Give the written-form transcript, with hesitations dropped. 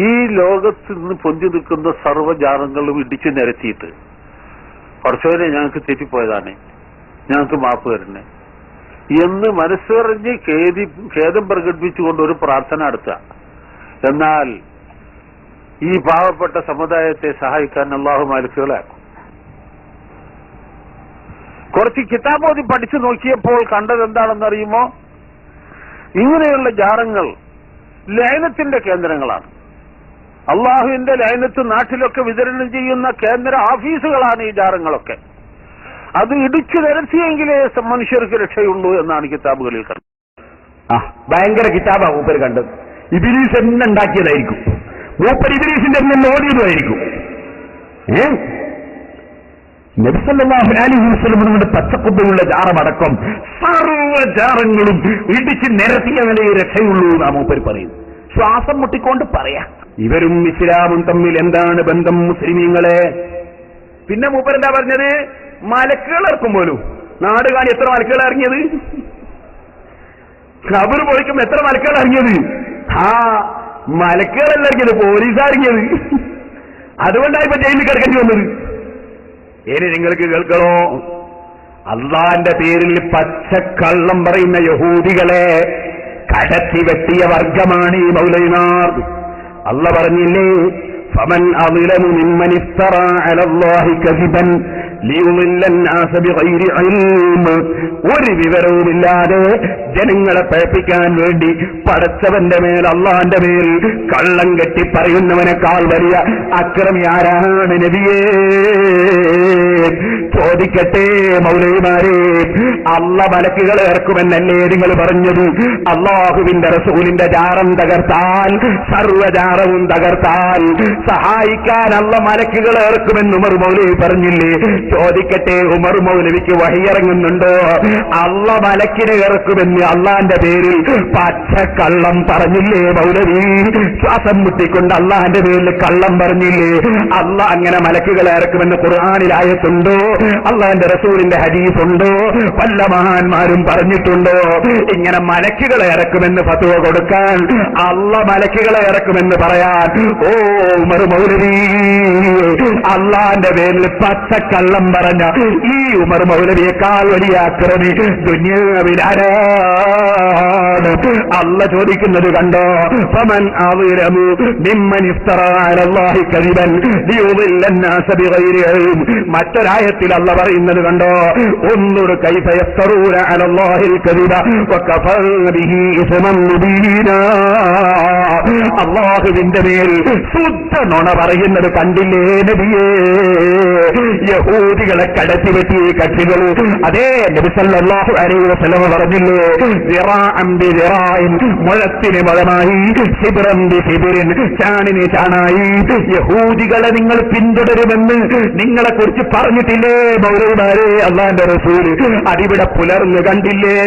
ഈ ലോകത്ത് നിന്ന് പൊന്തി നിൽക്കുന്ന സർവ്വജാലങ്ങളും ഇടിച്ചു നിരത്തിയിട്ട് കുറച്ചുപേരെ ഞങ്ങൾക്ക് തെറ്റിപ്പോയതാണ്, ഞങ്ങൾക്ക് മാപ്പ് തരണേ എന്ന് മനസ്സറിഞ്ഞ് ഖേദം പ്രകടിപ്പിച്ചുകൊണ്ട് ഒരു പ്രാർത്ഥന നടത്തുക. എന്നാൽ ഈ പാവപ്പെട്ട സമുദായത്തെ സഹായിക്കാൻ അള്ളാഹു മാലിക്കുകളാക്കും. കുറച്ച് കിതാബോധി പഠിച്ചു നോക്കിയപ്പോൾ കണ്ടത് എന്താണെന്നറിയുമോ? ഇങ്ങനെയുള്ള ജാറങ്ങൾ ലയനത്തിന്റെ കേന്ദ്രങ്ങളാണ്. അള്ളാഹുവിന്റെ ലയനത്ത് നാട്ടിലൊക്കെ വിതരണം ചെയ്യുന്ന കേന്ദ്ര ഓഫീസുകളാണ് ഈ ജാറങ്ങളൊക്കെ. അത് ഇടിച്ചു നിരത്തിയെങ്കിലേ മനുഷ്യർക്ക് രക്ഷയുള്ളൂ എന്നാണ് കിതാബുകളിൽ കണ്ടത്. ഭയങ്കര കിതാബാ മൂപ്പര് കണ്ടത്. ഇബ്ലീസ് തന്നെ ഉണ്ടാക്കിയതായിരിക്കും, മൂപ്പർ ഇബ്ലീസിന്റെ തന്നെ ഓടിയതുമായിരിക്കും. നബി സല്ലല്ലാഹു അലൈഹി വസല്ലമയുടെ പച്ചക്കുബ്ബയുള്ള ജാറമടക്കം സർവ്വജാറങ്ങളും ഇടിച്ച് നിരത്തിയാലേ രക്ഷയുള്ളൂ എന്നാ മൂപ്പര് പറയുന്നു. ശ്വാസം മുട്ടിക്കൊണ്ട് പറയാ. ഇവരും ഇസ്ലാമും തമ്മിൽ എന്താണ് ബന്ധം മുസ്ലിമീങ്ങളെ? പിന്നെ മൂപ്പരെന്താ പറഞ്ഞത്? മലക്കുകൾ ഇറക്കും പോലും. നാട് കാണി എത്ര മലക്കുകൾ ഇറങ്ങിയത്? ഖബർ പൊളിക്കുമ്പോ എത്ര മലക്കുകൾ ഇറങ്ങിയത്? മലക്കുകളല്ല ഇറങ്ങിയത്, പോലീസാ ഇറങ്ങിയത്. അതുകൊണ്ടാണ് ഇപ്പൊ ജയിലിൽ കിടക്കേണ്ടി വന്നത്. ഇനി നിങ്ങൾക്ക് കേൾക്കണോ? അള്ളാന്റെ പേരിൽ പച്ചക്കള്ളം പറയുന്ന യഹൂദികളെ കടത്തി വെട്ടിയ വർഗമാണ് ഈ മൗലൈമാർ. അള്ള പറഞ്ഞില്ലേ, ഫമൻ അളിലമു മിമ്മൻ ഇഫ്തറാ അലല്ലാഹി കസിബൻ ലിയുളില്ല الناس ബിഗൈരി ഇൽം. ഒരു വിവരവുമില്ലാതെ ജനങ്ങളെ പഴപ്പിക്കാൻ വേണ്ടി പടച്ചവന്റെ മേൽ, അള്ളാന്റെ മേൽ കള്ളം കെട്ടി പറയുന്നവനേക്കാൾ വലിയ അക്രമി ആരാണ് നബിയേ? ചോദിക്കട്ടെ മൗലവിമാരെ, അള്ള മലക്കുകളെ ഇറക്കുമെന്നല്ലേ നിങ്ങൾ പറഞ്ഞത്? അള്ളാഹുവിന്റെ റസൂലിന്റെ ജാറം തകർത്താൽ, സർവ്വജാറവും തകർത്താൽ സഹായിക്കാൻ അള്ള മലക്കുകളെ ഇറക്കുമെന്ന് ഉമർ മൗലവി പറഞ്ഞില്ലേ? ചോദിക്കട്ടെ, ഉമർ മൗലവിക്ക് വഹിയിറങ്ങുന്നുണ്ടോ? അള്ള മലക്കിനെ ഇറക്കുമെന്ന് അള്ളാന്റെ പേരിൽ പച്ചക്കള്ളം പറഞ്ഞില്ലേ മൗലവി? ശ്വാസം മുട്ടിക്കൊണ്ട് അള്ളാന്റെ പേരിൽ കള്ളം പറഞ്ഞില്ലേ? അള്ള അങ്ങനെ മലക്കുകളെ ഇറക്കുമെന്ന് ഖുർആനിലായത്തുണ്ടോ? അള്ളാന്റെ റസൂലിന്റെ ഹദീസുണ്ടോ? വല്ല മഹാന്മാരും പറഞ്ഞിട്ടുണ്ടോ? ഇങ്ങനെ മലക്കുകളെ ഇറക്കുമെന്ന് ഫത്വ കൊടുക്കാൻ, അള്ള മലക്കുകളെ ഇറക്കുമെന്ന് പറയാൻ ഓ ഉമർ മൗലവി, അള്ളാന്റെ പേരിൽ പച്ചക്കള്ളം പറഞ്ഞ ഈ ഉമർ മൗലവിയേക്കാൾ വലിയ അക്രമി ദുനിയാവിലാരാണ്? അള്ള ചോദിക്കുന്നത് കണ്ടോ? ഫമൻ അളിലമു മിമ്മൻ ഇഫ്തറാ അലല്ലാഹി കദിബൻ ലിയുളില്ല الناس ബിഗൈരി ഇൽം. മറ്റൊരായത്തിൽ അള്ള പറയുന്നത് കണ്ടോ? ഉൻദുർ കൈഫ യഫ്തറൂന അലല്ലാഹിൽ കദിബ വകഫാ ബിഹി ഇസ്മൻ മുബീനാ. അല്ലാഹുവിന്റെ മേൽ ശുദ്ധ നുണ പറയുന്നത് കണ്ടില്ലേ നബിയേ? യഹൂദികളെ കടത്തിവെട്ടിയ കക്ഷികൾ. അതേ നബി സല്ലല്ലാഹു അലൈഹി വസല്ലം പറഞ്ഞില്ലേ, ദിറാഅൻ ബിദിറാഇൻ, മുഴത്തിന് മുഴമായി, ശിബ്റൻ ബിശിബ്റിൻ, ചാണിന് ചാണായി യഹൂദികളെ നിങ്ങൾ പിന്തുടരുമെന്ന് നിങ്ങളെ കുറിച്ച് പറഞ്ഞിട്ടില്ലേ മൗലവിമാരെ? അല്ലാഹുവിന്റെ റസൂൽ അതിവിടെ പുലർന്നു കണ്ടില്ലേ?